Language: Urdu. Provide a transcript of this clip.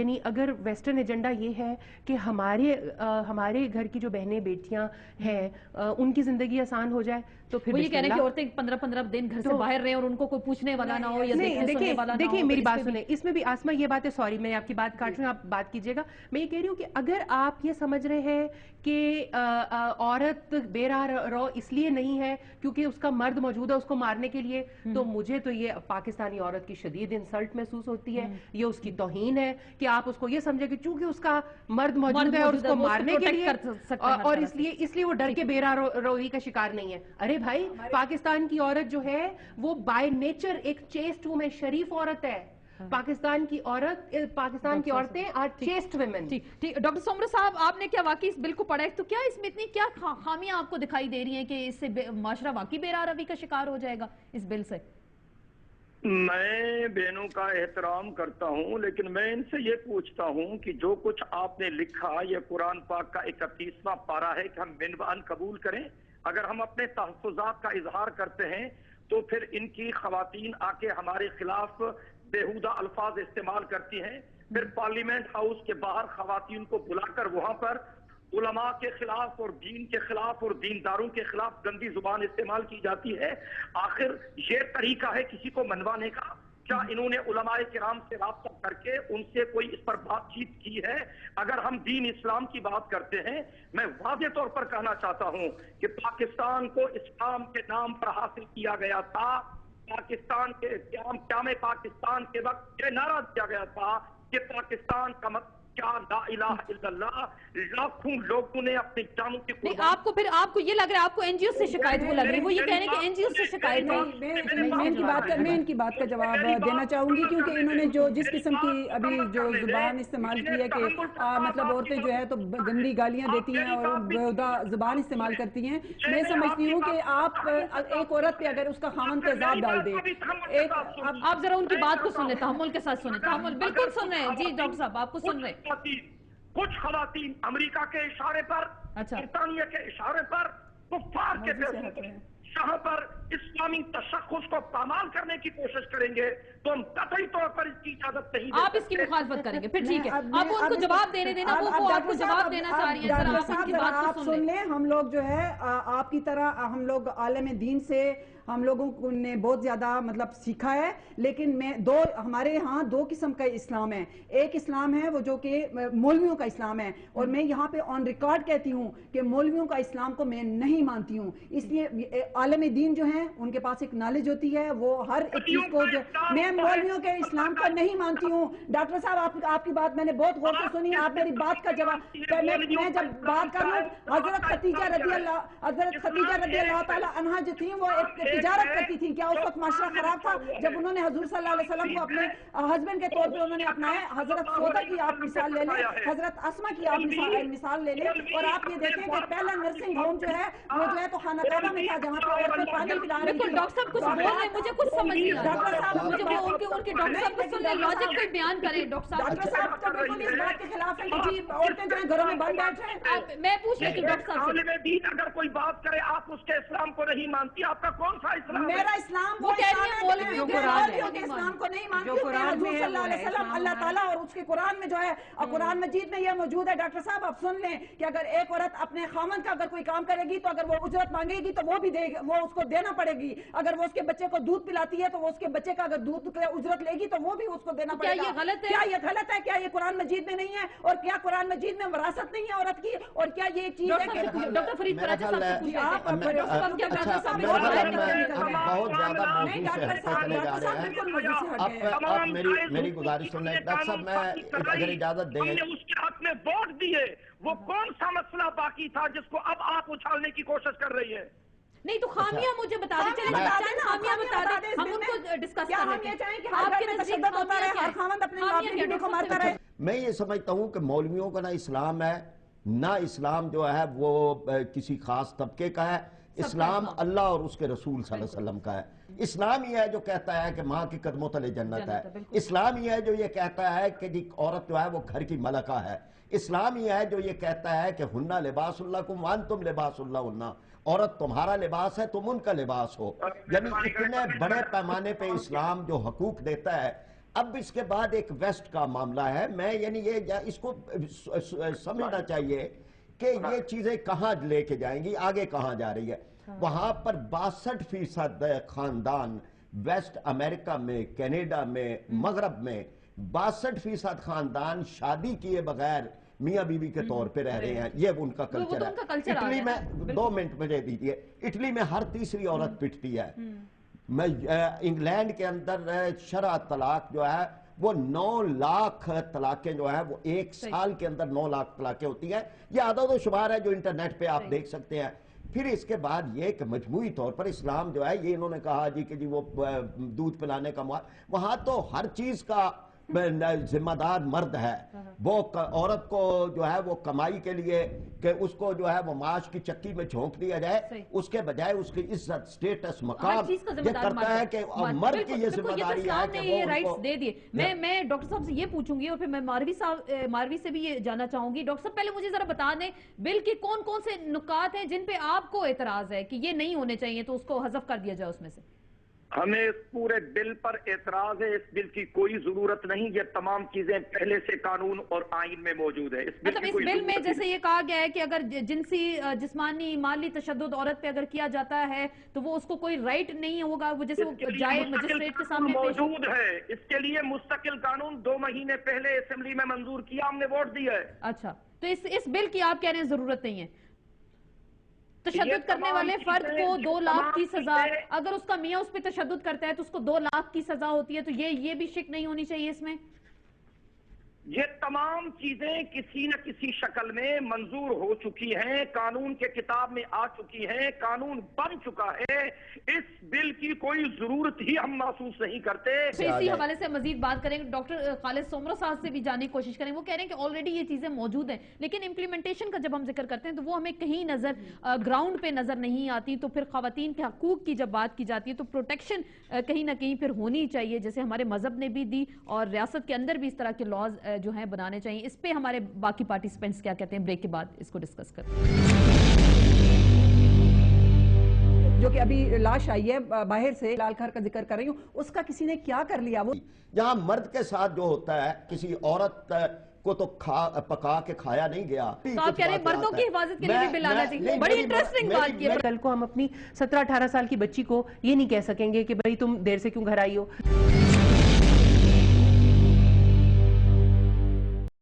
یعنی اگر ویسٹرن ایجنڈا یہ ہے کہ ہمارے گھر کی جو بہنیں بیٹیاں ہیں ان کی زندگی آسان ہو جائے تو پھر وہ یہ کہہ رہے ہیں کہ عورتیں 15-15 دن گھر سے باہر رہیں اور ان کو کوئی پوچھنے والا نہ ہو یا دیکھنے والا نہ ہو. دیکھیں میری بات سنیں, اس میں بھی آسمہ یہ بات ہے, سوری میں آپ کی بات کاٹ رہی ہوں, آپ بات کیجئے گا. میں یہ کہہ رہی ہوں کہ اگر آپ یہ سمجھ رہے ہیں کہ عورت بے راہ رو اس لیے نہیں ہے کیونکہ اس کا مرد موجود ہے اس کو مارنے کے لیے, تو مجھے تو یہ پاکستانی عورت کی شدید انسلٹ محسوس ہوتی ہے, یہ اس کی توہین ہے کہ آپ اس کو یہ سمجھے کہ چونکہ اس کا مرد موجود ہے اور اس کو مارنے کے لیے اور اس لیے وہ ڈر کے بے راہ روی کا شکار نہیں ہے. ارے بھائی, پاکستان کی عورت جو ہے وہ بائی نیچر ایک چیسٹ وومن, شریف عورت ہے. پاکستان کی عورتیں آر چیسٹ ویمن. ٹھیک. ڈاکٹر سومرو صاحب, آپ نے کیا واقعی اس بل کو پڑھا ہے, تو کیا اس میں اتنی کیا خامیاں آپ کو دکھائی دے رہی ہیں کہ اس سے معاشرہ واقعی بے راہ روی کا شکار ہو جائے گا اس بل سے؟ میں بہنوں کا احترام کرتا ہوں, لیکن میں ان سے یہ پوچھتا ہوں کہ جو کچھ آپ نے لکھا یہ قرآن پاک کا 31واں پارہ ہے کہ ہم من و ان قبول کریں. اگر ہم اپنے تحفظات کا اظہار کرتے ہیں تو پھر ان کی خواتین آ کے ہمارے خلاف بےہودہ الفاظ استعمال کرتی ہیں. پھر پارلیمنٹ ہاؤس کے باہر خواتین کو بلا کر وہاں پر علماء کے خلاف اور دین کے خلاف اور دینداروں کے خلاف گندی زبان استعمال کی جاتی ہے. آخر یہ طریقہ ہے کسی کو منوانے کا؟ کیا انہوں نے علماء کرام سے رابطہ کر کے ان سے کوئی اس پر بات چیت کی ہے؟ اگر ہم دین اسلام کی بات کرتے ہیں, میں واضح طور پر کہنا چاہتا ہوں کہ پاکستان کو اسلام کے نام پر حاصل کیا گیا تھا. پاکستان کے قیام پاکستان کے وقت یہ نعرہ دیا گیا تھا کہ پاکستان کا مطلب کیا لا الہ الا اللہ. لاکھوں لوگوں نے اپنی جانوں کی قربانی. آپ کو یہ لگ رہا ہے, آپ کو این جی او سے شکایت وہ لگ رہی ہے, وہ یہ کہہ رہے ہیں کہ این جی او سے شکایت ہے. میں ان کی بات کا جواب دینا چاہوں گی, کیونکہ انہوں نے جو جس قسم کی ابھی جو زبان استعمال کی ہے کہ مطلب عورتیں جو ہے تو گندی گالیاں دیتی ہیں اور بیہودہ زبان استعمال کرتی ہیں. میں سمجھتی ہوں کہ آپ ایک عورت پہ اگر اس کا خاوند تیزاب ڈال دیں, آپ ذرا ان کی بات کو سن لیں, تحمل کے ساتھ سنیں. تحمل بالکل سن رہے ہیں. جی ڈاکٹر صاحب, آپ کو سن رہے ہیں. کچھ خواتین امریکہ کے اشارے پر, برطانیہ کے اشارے پر, کفار کے پیسوں پر جہاں پر اسلامی تشخص کو پامال کرنے کی کوشش کریں گے تو ہم قطعی طور پر اس کی اجازت نہیں دیں. آپ اس کی مخالفت کریں گے, پھر ٹھیک ہے. آپ ان کو جواب دینے دینا, وہ آپ کو جواب دینا چاہ رہی ہیں. آپ ان کی بات کو سن لیں. ہم لوگ جو ہے آپ کی طرح ہم لوگ عالم دین سے ہم لوگوں نے بہت زیادہ مطلب سیکھا ہے, لیکن ہمارے ہاں دو قسم کا اسلام ہے. ایک اسلام ہے وہ جو کہ مولویوں کا اسلام ہے, اور میں یہاں پہ آن ریکارڈ کہتی ہوں کہ مولویوں کا اسلام کو میں نہیں مانتی ہوں. اس لیے عالم دین جو ہیں ان کے پاس ایک نالج ہوتی ہے, وہ ہر ایک چیز کو میں مولویوں کے اسلام کو نہیں مانتی ہوں. ڈاکٹر صاحب آپ کی بات میں نے بہت غور سے سنی, آپ میری بات کا جواب, میں جب بات کر رہا ہوں, حضرت خدیجہ رضی اللہ تعالیٰ عنہا جو تھیں وہ ایک تجارت کرتی تھیں. کیا اس وقت معاشرہ خراب تھا جب انہوں نے حضور صلی اللہ علیہ وسلم کو اپنے ہسبینڈ کے طور پہ انہوں نے اپنایا؟ حضرت سودا کی آپ مثال لے لیں, حضرت اسما کی آپ مثال لے لیں, اور آپ یہ دیکھیں کہ پہلا نرسنگ ہوم جو ہے وہ جو ہے تو خانہ کعبہ میں تھا جہاں پہ عورتیں پانی پلا رہی تھیں. ڈاکٹر صاحب کچھ بول رہے ہیں, مجھے کچھ سمجھ نہیں آ رہا. ڈاکٹر صاحب مجھے وہ ان کے ڈاکٹر صاحب کو سن لیں, لاجک کوئی بیان کریں. ڈاکٹر صاحب تو بالکل اس بات کے خلاف ہیں کہ جی عورتیں جو ہیں گھروں میں بند بیٹھ رہے. میں پوچھ رہی تھی ڈاکٹر صاحب عالم دین اگر کوئی بات کرے آپ اس کے اسلام کو نہیں مانتی, آپ کا کون سا اسلام؟ میرا اسلام وہ کہہ رہی ہے مولویوں کے اسلام کو نہیں مانتی. حضور صلی اللہ علیہ وسلم اللہ تعالیٰ اور اس کے قرآن میں جو ہے, قرآن مجید میں یہ موجود ہے. ڈاکٹر صاحب آپ سن لیں کہ اگر ایک عورت اپنے خاوند کا اگر کوئی کام کرے گی تو اگر وہ اجرت مانگے گی تو وہ بھی دے گی, وہ اس کو دینا پڑے گی. اگر وہ اس کے بچے کو دودھ پلاتی ہے تو وہ اس کے بچے کا اگر دودھ کا اجرت لے گی تو وہ بھی اس کو دینا پڑے گا. کیا یہ غلط ہے؟ کیا یہ غلط ہے؟ کیا یہ قرآن مجید میں نہیں ہے؟ اور کیا قرآن مجید میں وراثت نہیں ہے عورت کی؟ اور کیا یہ چیز ہے کہ ڈاکٹر فرید فراجہ صاحب سے پوچھیں آپ میری گزارش سن لیں. ڈاکٹر صاحب میں اگر اجازت دیں, اس کے حق میں ووٹ دیے, وہ کون سا مسئلہ باقی تھا جس کو اب آپ اچھالنے کی کوشش کر رہی ہے؟ نہیں تو خامیاں مجھے بتا دیں, چلیں خامیاں بتا دیں, ہم ان کو ڈسکس کر لیتے ہیں. آپ کے نزدیک خامیاں کیا ہے؟ میں یہ سمجھتا ہوں کہ مولویوں کا نہ اسلام ہے, نہ اسلام جو ہے وہ کسی خاص طبقے کا ہے. اسلام اللہ اور اس کے رسول صلی اللہ علیہ وسلم کا ہے. اسلام یہ ہے جو کہتا ہے کہ ماں کے قدموں تلے جنت ہے. اسلام یہ ہے جو یہ کہتا ہے کہ عورت جو ہے وہ گھر کی ملکہ ہے. اسلام یہ ہے جو یہ کہتا ہے کہ ہنہ لباس لکم وانتم لباس لہن, عورت تمہارا لباس ہے, تم ان کا لباس ہو. یعنی اتنے بڑے پیمانے پہ اسلام جو حقوق دیتا ہے, اب اس کے بعد ایک ویسٹ کا معاملہ ہے. میں یعنی یہ اس کو سمجھنا چاہیے کہ یہ چیزیں کہاں لے کے جائیں گی, آگے کہاں جا رہی ہے. وہاں پر 62% خاندان ویسٹ امریکہ میں, کینیڈا میں, مغرب میں 62% خاندان شادی کیے بغیر میاں بیوی کے طور پہ رہ رہے ہیں. یہ ان کا کلچر ہے. اٹلی میں 2 منٹ مجھے دیجیے, اٹلی میں ہر تیسری عورت پٹتی ہے. میں انگلینڈ کے اندر شرع طلاق جو ہے وہ 9 لاکھ طلاقیں جو ہے وہ 1 سال کے اندر 9 لاکھ طلاقیں ہوتی ہیں. یہ عدد و شمار ہے جو انٹرنیٹ پہ آپ دیکھ سکتے ہیں. پھر اس کے بعد یہ کہ مجموعی طور پر اسلام جو ہے, یہ انہوں نے کہا جی کہ جی وہ دودھ پلانے کا وہاں تو ہر چیز کا ذمہ دار مرد ہے. وہ عورت کو جو ہے وہ کمائی کے لیے کہ اس کو جو ہے وہ معاش کی چکی میں جھونک دیا جائے, اس کے بجائے اس کی عزت, سٹیٹس, مقام یہ کرتا ہے کہ مرد کی یہ ذمہ داری ہے کہ وہ رائٹس دے دیے. میں ڈاکٹر صاحب سے یہ پوچھوں گی اور پھر میں ماروی سے بھی یہ جاننا چاہوں گی. ڈاکٹر صاحب پہلے مجھے ذرا بتا دیں بل کے کون کون سے نکات ہیں جن پہ آپ کو اعتراض ہے کہ یہ نہیں ہونے چاہیے تو اس کو حذف کر دیا جائے اس میں سے. ہمیں اس پورے بل پر اعتراض ہے. اس بل کی کوئی ضرورت نہیں. یہ تمام چیزیں پہلے سے قانون اور آئین میں موجود ہے. مطلب اس بل میں جیسے یہ کہا گیا ہے کہ اگر جنسی, جسمانی, مالی تشدد عورت پہ اگر کیا جاتا ہے تو وہ اس کو کوئی رائٹ نہیں ہوگا, وہ جیسے وہ جائے مجسٹریٹ کے سامنے موجود ہے. اس کے لیے مستقل قانون 2 مہینے پہلے اسمبلی میں منظور کیا, ہم نے ووٹ دیا ہے. اچھا, تو اس بل کی آپ کہہ رہے ہیں ضرورت نہیں ہے. تشدد کرنے والے فرد کو 2 لاکھ کی سزا, اگر اس کا میاں اس پہ تشدد کرتا ہے تو اس کو 2 لاکھ کی سزا ہوتی ہے, تو یہ بھی شک نہیں ہونی چاہیے اس میں. یہ تمام چیزیں کسی نہ کسی شکل میں منظور ہو چکی ہیں, قانون کے کتاب میں آ چکی ہیں, قانون بن چکا ہے. اس بل کی کوئی ضرورت ہی ہم محسوس نہیں کرتے. اسی حوالے سے مزید بات کریں گے. ڈاکٹر خالد سومرو صاحب سے بھی جاننے کی کوشش کریں. وہ کہہ رہے ہیں کہ آلریڈی یہ چیزیں موجود ہیں, لیکن امپلیمنٹیشن کا جب ہم ذکر کرتے ہیں تو وہ ہمیں کہیں نظر گراؤنڈ پہ نظر نہیں آتی. تو پھر خواتین کے حقوق کی جب بات کی جاتی ہے تو پروٹیکشن کہیں نہ کہیں پھر ہونی چاہیے, جیسے ہمارے مذہب نے بھی دی, اور ریاست کے اندر بھی اس طرح کے لاز جو ہیں بنانے چاہیے. اس پہ ہمارے باقی پارٹیسپینٹس کیا کہتے ہیں, بریک کے بعد اس کو ڈسکس کرتے ہیں. جو کہ ابھی لاش آئی ہے باہر سے, لال کھار کا ذکر کر رہی ہوں, اس کا کسی نے کیا کر لیا. وہ یہاں مرد کے ساتھ جو ہوتا ہے, کسی عورت کو تو پکا کے کھایا نہیں گیا. تو آپ کہہ رہے ہیں مردوں کی حفاظت کے لیے بھی بل آنا چاہیے. بڑی انٹرسٹنگ بات کی. کل کو ہم اپنی 17-18 سال کی بچی کو یہ نہیں کہہ سکیں گے کہ بھئی تم دیر سے کیوں گھر آئی ہو.